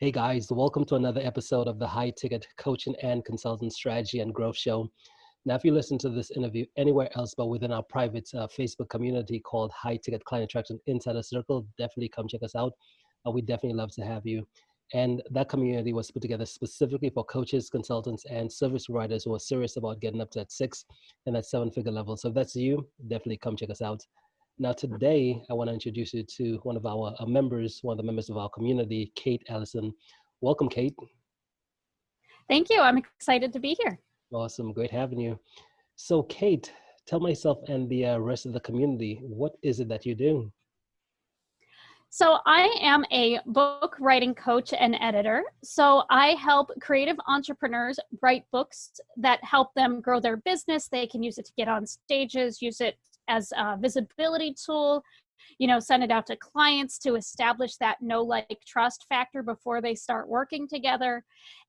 Hey guys, welcome to another episode of the High Ticket Coaching and Consultant Strategy and Growth Show. Now, if you listen to this interview anywhere else but within our private Facebook community called High Ticket Client Attraction Insider Circle, definitely come check us out. We'd definitely love to have you. And that community was put together specifically for coaches, consultants, and service providers who are serious about getting up to that 6 and that 7-figure level. So if that's you, definitely come check us out. Now, today, I want to introduce you to one of our members, one of the members of our community, Kate Allyson. Welcome, Kate. Thank you. I'm excited to be here. Awesome. Great having you. So, Kate, tell myself and the rest of the community, what is it that you do? So I am a book writing coach and editor. So I help creative entrepreneurs write books that help them grow their business. They can use it to get on stages, use it as a visibility tool, send it out to clients to establish that know, like, trust factor before they start working together.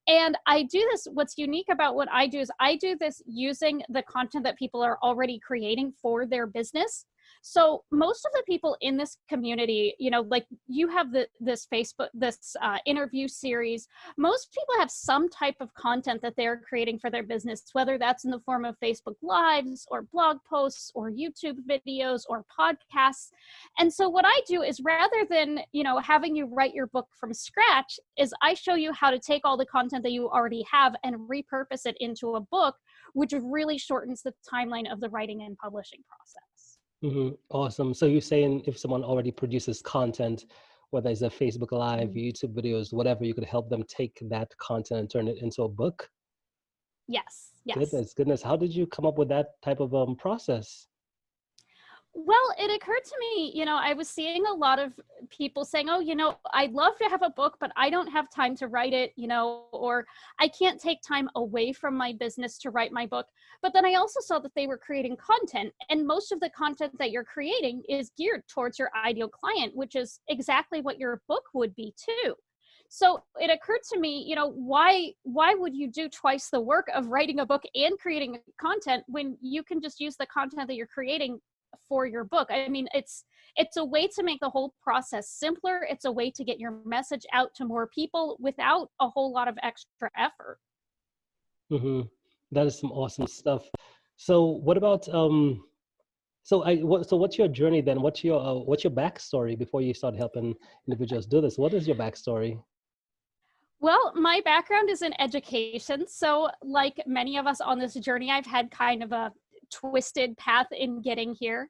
And I do this, what's unique about what I do is I do this using the content that people are already creating for their business. So most of the people in this community, like you have this Facebook, this interview series, most people have some type of content that they're creating for their business, whether that's in the form of Facebook Lives or blog posts or YouTube videos or podcasts. And so what I do is rather than, having you write your book from scratch, is I show you how to take all the content that you already have and repurpose it into a book, which really shortens the timeline of the writing and publishing process. Mm-hmm. Awesome. So you're saying if someone already produces content, whether it's a Facebook Live, YouTube videos, whatever, you could help them take that content and turn it into a book? Yes. Goodness. How did you come up with that type of process? Well, it occurred to me, I was seeing a lot of people saying, oh, I'd love to have a book, but I don't have time to write it, or I can't take time away from my business to write my book. But then I also saw that they were creating content, and most of the content that you're creating is geared towards your ideal client, which is exactly what your book would be too. So it occurred to me, why would you do twice the work of writing a book and creating content when you can just use the content that you're creating for your book? I mean, it's a way to make the whole process simpler. It's a way to get your message out to more people without a whole lot of extra effort. Mm-hmm. That is some awesome stuff. So what about so what's your journey then? What's your backstory before you start helping individuals do this? What is your backstory? Well, my background is in education. So like many of us on this journey, I've had kind of a twisted path in getting here.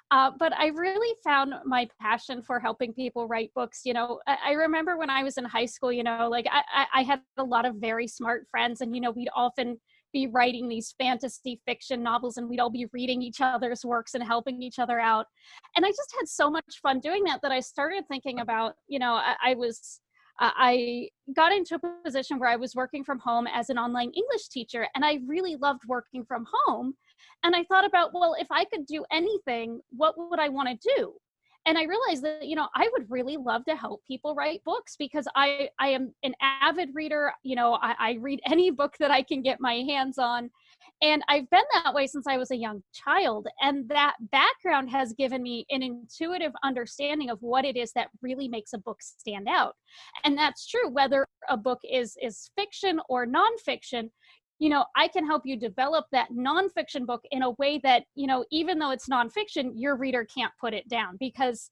But I really found my passion for helping people write books. I remember when I was in high school, like I had a lot of very smart friends, and, we'd often be writing these fantasy fiction novels, and we'd all be reading each other's works and helping each other out. And I just had so much fun doing that I started thinking about, I got into a position where I was working from home as an online English teacher, and I really loved working from home. And I thought about, well, if I could do anything, what would I want to do? And I realized that, I would really love to help people write books, because I am an avid reader. I read any book that I can get my hands on. And I've been that way since I was a young child. And that background has given me an intuitive understanding of what it is that really makes a book stand out. And that's true, whether a book is fiction or nonfiction. I can help you develop that nonfiction book in a way that, even though it's nonfiction, your reader can't put it down, because,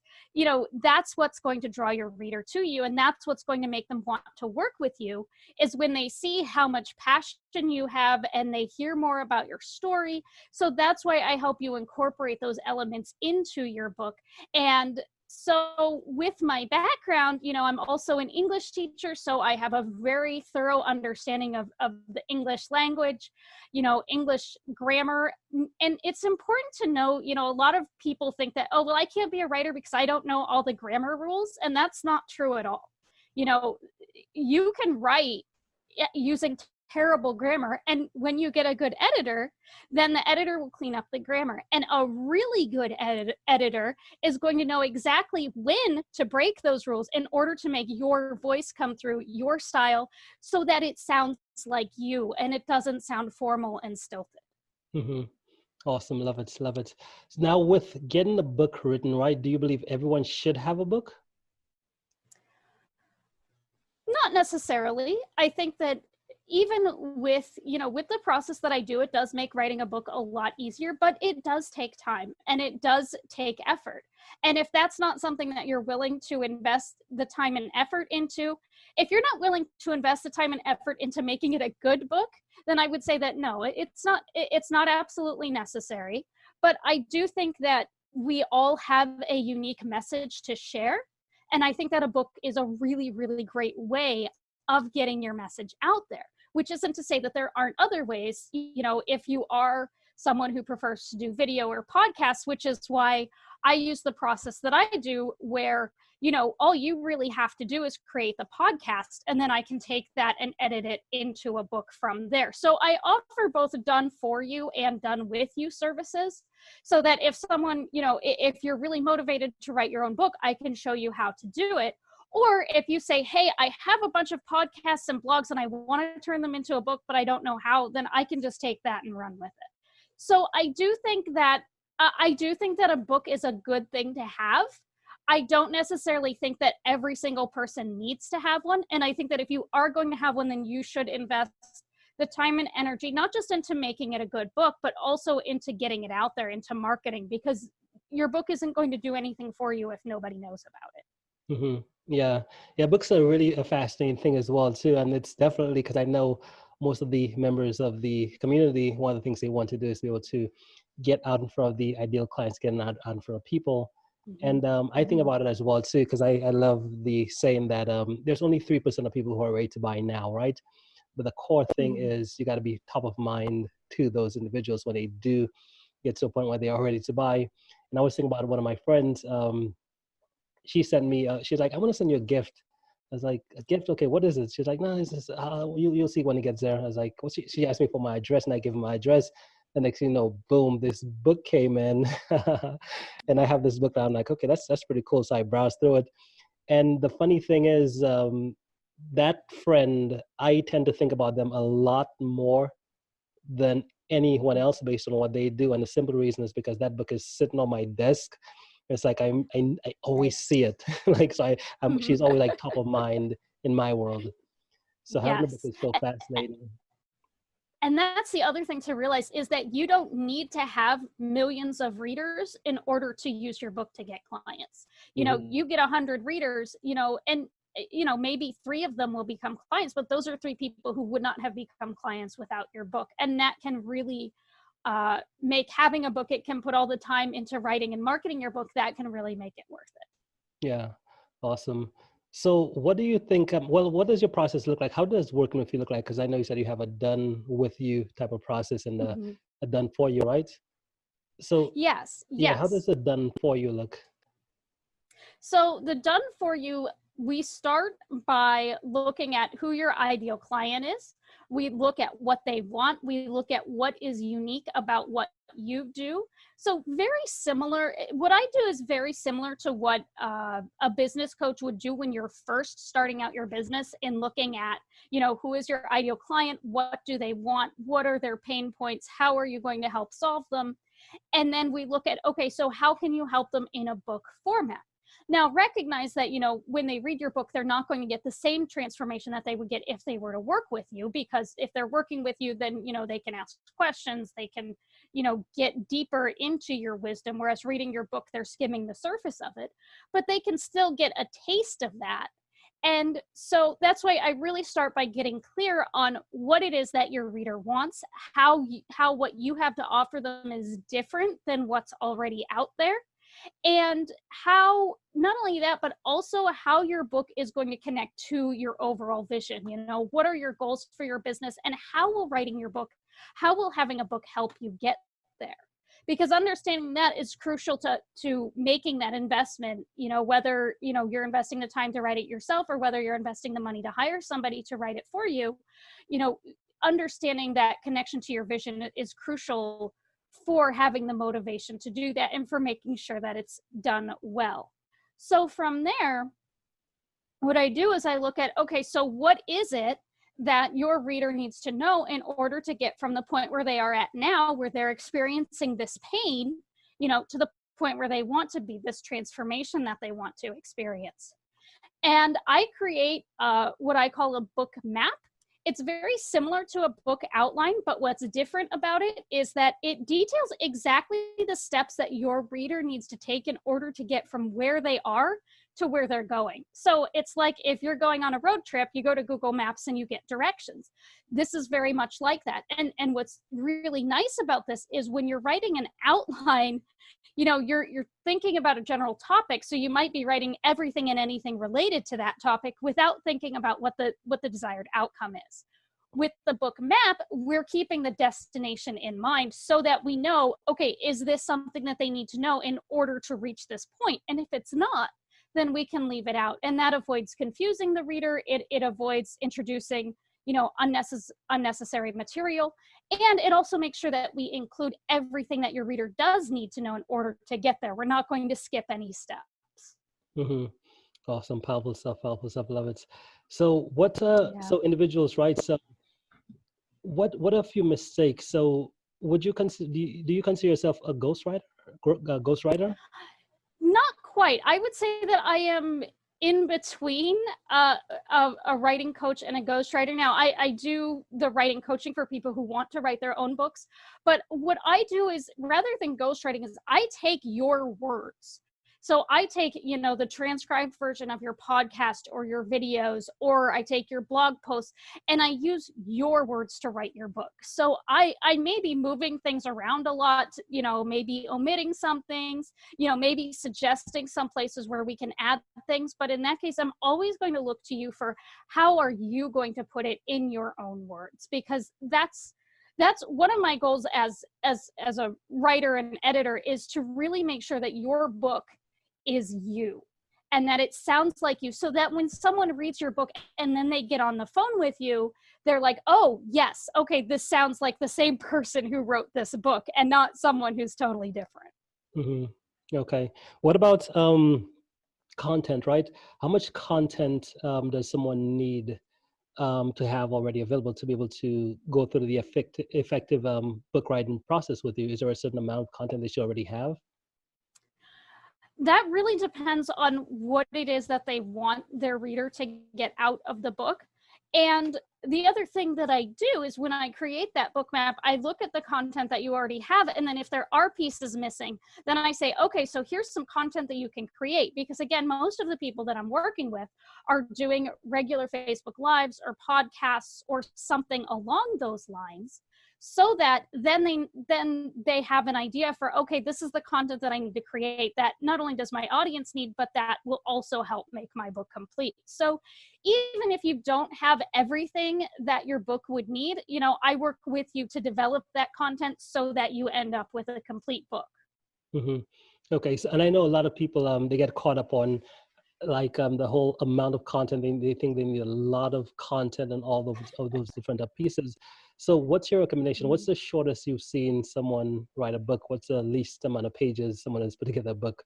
that's what's going to draw your reader to you. And that's what's going to make them want to work with you, is when they see how much passion you have and they hear more about your story. So that's why I help you incorporate those elements into your book. And so with my background, I'm also an English teacher, so I have a very thorough understanding of the English language, English grammar. And it's important to know, a lot of people think that, oh, well, I can't be a writer because I don't know all the grammar rules. And that's not true at all. You can write using terrible grammar, and when you get a good editor, then the editor will clean up the grammar. And a really good editor is going to know exactly when to break those rules in order to make your voice come through, your style, so that it sounds like you and it doesn't sound formal and stilted. Mm-hmm. Awesome. Love it. Now, with getting a book written, right, do you believe everyone should have a book? Not necessarily. I think that even with, with the process that I do, it does make writing a book a lot easier, but it does take time and it does take effort. And if that's not something that you're willing to invest the time and effort into, if you're not willing to invest the time and effort into making it a good book, then I would say that no, it's not absolutely necessary. But I do think that we all have a unique message to share. And I think that a book is a really, really great way of getting your message out there, which isn't to say that there aren't other ways. If you are someone who prefers to do video or podcasts, which is why I use the process that I do, where, all you really have to do is create the podcast, and then I can take that and edit it into a book from there. So I offer both done for you and done with you services, so that if someone, if you're really motivated to write your own book, I can show you how to do it. Or if you say, hey, I have a bunch of podcasts and blogs and I want to turn them into a book, but I don't know how, then I can just take that and run with it. So I do think that a book is a good thing to have. I don't necessarily think that every single person needs to have one. And I think that if you are going to have one, then you should invest the time and energy, not just into making it a good book, but also into getting it out there, into marketing, because your book isn't going to do anything for you if nobody knows about it. Mm-hmm. Yeah. Yeah. Books are really a fascinating thing as well, too. And it's definitely, because I know most of the members of the community, one of the things they want to do is be able to get out in front of the ideal clients, getting out in front of people. And I think about it as well, too, because I love the saying that there's only 3% of people who are ready to buy now, right? But the core thing is you got to be top of mind to those individuals when they do get to a point where they are ready to buy. And I was thinking about one of my friends. She sent me, she's like, I want to send you a gift. I was like, a gift? Okay, what is it? She's like, no, it's just, you'll see when it gets there. I was like, well, she asked me for my address, and I gave her my address. The next thing you know, boom, this book came in. And I have this book now. I'm like, okay, that's pretty cool. So I browsed through it. And the funny thing is, that friend, I tend to think about them a lot more than anyone else based on what they do. And the simple reason is because that book is sitting on my desk. It's like I always see it. Like, so she's always like top of mind in my world. So having the book Yes. is so fascinating. And that's the other thing to realize, is that you don't need to have millions of readers in order to use your book to get clients. You get 100 readers, and maybe 3 of them will become clients, but those are 3 people who would not have become clients without your book. And that can really make having a book, it can put all the time into writing and marketing your book, that can really make it worth it. Yeah, awesome. So what do you think, what does your process look like? How does working with you look like? Because I know you said you have a done with you type of process and a done for you, right? So Yes. yeah, how does it done for you look? So the done for you, we start by looking at who your ideal client is. We look at what they want. We look at what is unique about what you do. So very similar. What I do is very similar to what a business coach would do when you're first starting out your business, and looking at, who is your ideal client? What do they want? What are their pain points? How are you going to help solve them? And then we look at, okay, so how can you help them in a book format? Now, recognize that, when they read your book, they're not going to get the same transformation that they would get if they were to work with you, because if they're working with you, then, they can ask questions, they can, get deeper into your wisdom, whereas reading your book, they're skimming the surface of it, but they can still get a taste of that. And so that's why I really start by getting clear on what it is that your reader wants, how what you have to offer them is different than what's already out there. And how, not only that, but also how your book is going to connect to your overall vision. What are your goals for your business, and how will having a book help you get there? Because understanding that is crucial to making that investment, whether, you're investing the time to write it yourself, or whether you're investing the money to hire somebody to write it for you. Understanding that connection to your vision is crucial for having the motivation to do that, and for making sure that it's done well. So from there, what I do is I look at, okay, so what is it that your reader needs to know in order to get from the point where they are at now, where they're experiencing this pain, to the point where they want to be, this transformation that they want to experience. And I create what I call a book map. It's very similar to a book outline, but what's different about it is that it details exactly the steps that your reader needs to take in order to get from where they are to where they're going. So it's like if you're going on a road trip, you go to Google Maps and you get directions. This is very much like that. And what's really nice about this is when you're writing an outline, you're thinking about a general topic, so you might be writing everything and anything related to that topic without thinking about what the desired outcome is. With the book map, we're keeping the destination in mind so that we know, okay, is this something that they need to know in order to reach this point? And if it's not, then we can leave it out. And that avoids confusing the reader. It avoids introducing unnecessary material. And it also makes sure that we include everything that your reader does need to know in order to get there. We're not going to skip any steps. Mm-hmm. Awesome, powerful stuff, love it. So Yeah. so individuals, right? So what are a few mistakes? So would you consider, do you consider yourself a ghostwriter? Ghostwriter? Not quite. I would say that I am in between a writing coach and a ghostwriter. Now, I do the writing coaching for people who want to write their own books. But what I do is, rather than ghostwriting, is I take your words. So I take, the transcribed version of your podcast or your videos, or I take your blog posts and I use your words to write your book. So I may be moving things around a lot, maybe omitting some things, maybe suggesting some places where we can add things. But in that case, I'm always going to look to you for how are you going to put it in your own words, because that's one of my goals as a writer and editor, is to really make sure that your book is you and that it sounds like you, so that when someone reads your book and then they get on the phone with you, they're like, oh yes, okay, this sounds like the same person who wrote this book and not someone who's totally different. Mm-hmm. Okay. What about content, right? How much content does someone need to have already available to be able to go through the effective book writing process with you? Is there a certain amount of content that you already have? That really depends on what it is that they want their reader to get out of the book. And the other thing that I do is, when I create that book map, I look at the content that you already have. And then if there are pieces missing, then I say, okay, so here's some content that you can create. Because again, most of the people that I'm working with are doing regular Facebook Lives or podcasts or something along those lines, so that then they have an idea for, okay, this is the content that I need to create that not only does my audience need, but that will also help make my book complete. So even if you don't have everything that your book would need, I work with you to develop that content so that you end up with a complete book. Mm-hmm. Okay. So, and I know a lot of people, they get caught up on like the whole amount of content. They think they need a lot of content and all of those different pieces. So what's your recommendation? What's the shortest you've seen someone write a book? What's the least amount of pages someone has put together a book?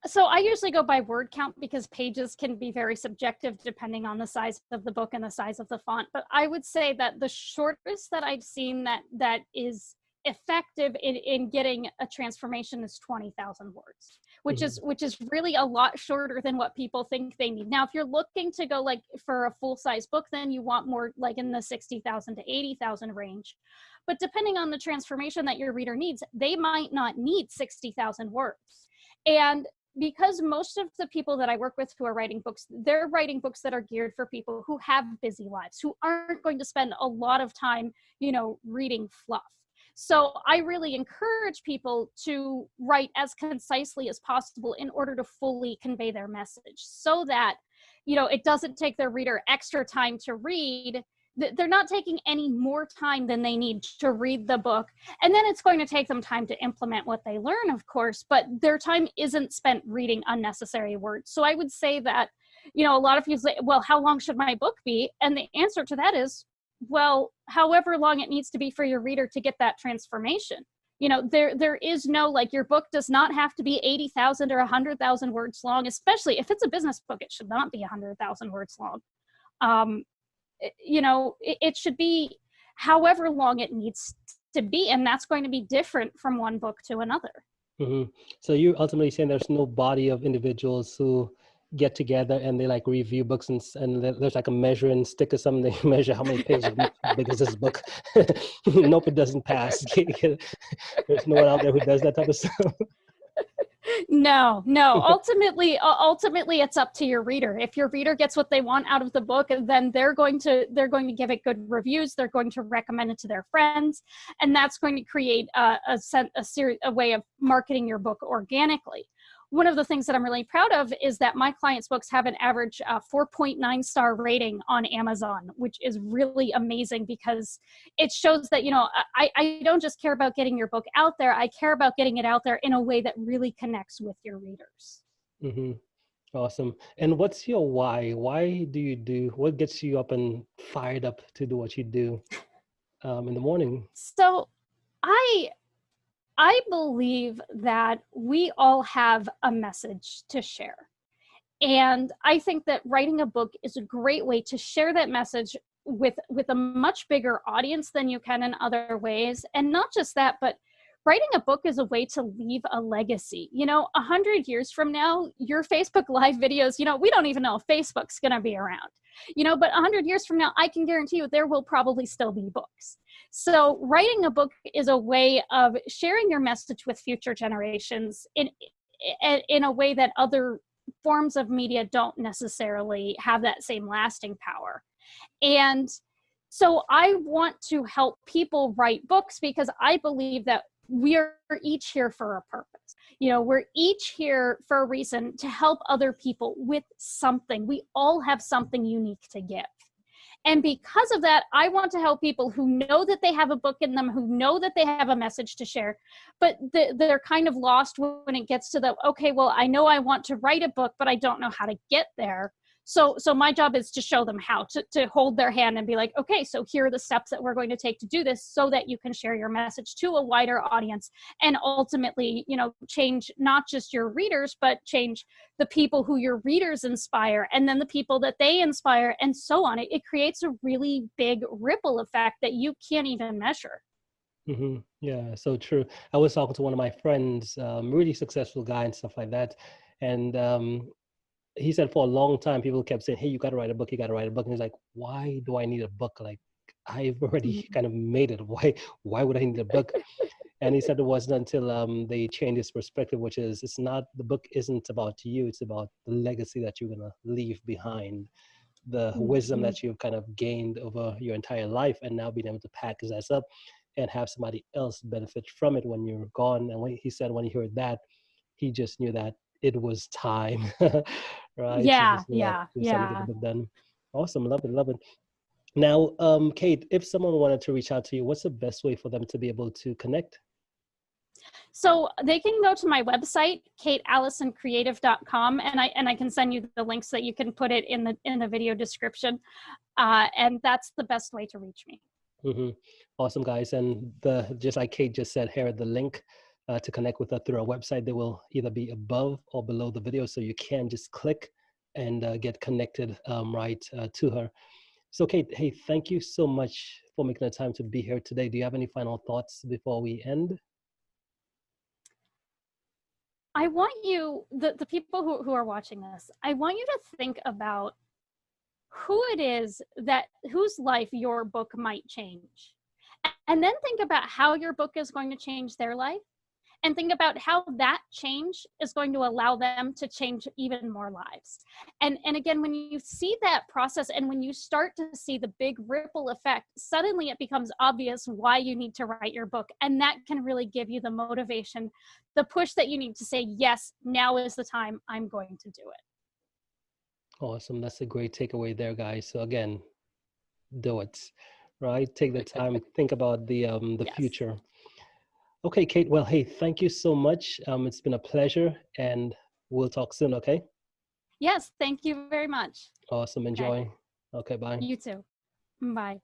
So I usually go by word count, because pages can be very subjective depending on the size of the book and the size of the font. But I would say that the shortest that I've seen that is effective in getting a transformation is 20,000 words, which is really a lot shorter than what people think they need. Now, if you're looking to go like for a full size book, then you want more like in the 60,000 to 80,000 range. But depending on the transformation that your reader needs, they might not need 60,000 words. And because most of the people that I work with who are writing books, they're writing books that are geared for people who have busy lives, who aren't going to spend a lot of time, reading fluff. So I really encourage people to write as concisely as possible in order to fully convey their message, so that, it doesn't take their reader extra time to read. They're not taking any more time than they need to read the book. And then it's going to take them time to implement what they learn, of course, but their time isn't spent reading unnecessary words. So I would say that, a lot of people say, well, how long should my book be? And the answer to that is, well, however long it needs to be for your reader to get that transformation. There is no, like, your book does not have to be 80,000 or 100,000 words long, especially if it's a business book. It should not be 100,000 words long. It should be however long it needs to be, and that's going to be different from one book to another. Mm-hmm. So you're ultimately saying there's no body of individuals who get together and they like review books, and there's like a measuring stick or something. They measure how many pages, how big is this book. Nope, it doesn't pass. There's no one out there who does that type of stuff. No. Ultimately, it's up to your reader. If your reader gets what they want out of the book, then they're going to give it good reviews. They're going to recommend it to their friends, and that's going to create a way of marketing your book organically. One of the things that I'm really proud of is that my clients' books have an average 4.9 star rating on Amazon, which is really amazing because it shows that, I don't just care about getting your book out there. I care about getting it out there in a way that really connects with your readers. Mm-hmm. Awesome. And what's your why? Why do you do, what gets you up and fired up to do what you do in the morning? So I believe that we all have a message to share. And I think that writing a book is a great way to share that message with a much bigger audience than you can in other ways. And not just that, but writing a book is a way to leave a legacy. 100 years from now, your Facebook Live videos, we don't even know if Facebook's going to be around, but 100 years from now, I can guarantee you there will probably still be books. So writing a book is a way of sharing your message with future generations in a way that other forms of media don't necessarily have that same lasting power. And so I want to help people write books because I believe that we are each here for a purpose. We're each here for a reason to help other people with something. We all have something unique to give. And because of that, I want to help people who know that they have a book in them, who know that they have a message to share, but they're kind of lost when it gets to okay, well, I know I want to write a book, but I don't know how to get there. So my job is to show them how to hold their hand and be like, okay, so here are the steps that we're going to take to do this so that you can share your message to a wider audience and ultimately, change not just your readers, but change the people who your readers inspire and then the people that they inspire and so on. It creates a really big ripple effect that you can't even measure. Mm-hmm. Yeah, so true. I was talking to one of my friends, really successful guy and stuff like that. And he said for a long time, people kept saying, hey, you got to write a book, you got to write a book. And he's like, why do I need a book? Like, I've already kind of made it. Why would I need a book? And he said it wasn't until they changed his perspective, which is the book isn't about you. It's about the legacy that you're going to leave behind, the wisdom that you've kind of gained over your entire life, and now being able to package that up and have somebody else benefit from it when you're gone. And he said when he heard that, he just knew that it was time, right? He Yeah, just knew that it was time to get yeah. the book done. Awesome, love it, love it. Now, Kate, if someone wanted to reach out to you, what's the best way for them to be able to connect? So they can go to my website, kateallysoncreative.com, and I can send you the links that you can put it in the video description. And that's the best way to reach me. Mm-hmm. Awesome, guys. And just like Kate just said, here the link to connect with her through our website. They will either be above or below the video, so you can just click and get connected to her. So Kate, hey, thank you so much for making the time to be here today. Do you have any final thoughts before we end? I want you, the people who are watching this, I want you to think about who it is whose life your book might change. And then think about how your book is going to change their life. And think about how that change is going to allow them to change even more lives. And again, when you see that process and when you start to see the big ripple effect, suddenly it becomes obvious why you need to write your book. And that can really give you the motivation, the push that you need to say, yes, now is the time, I'm going to do it. Awesome. That's a great takeaway there, guys. So again, do it, right? Take the time, think about the Yes. future. Okay, Kate. Well, hey, thank you so much. It's been a pleasure, and we'll talk soon, okay? Yes, thank you very much. Awesome. Enjoy. Okay. Okay, bye. You too. Bye.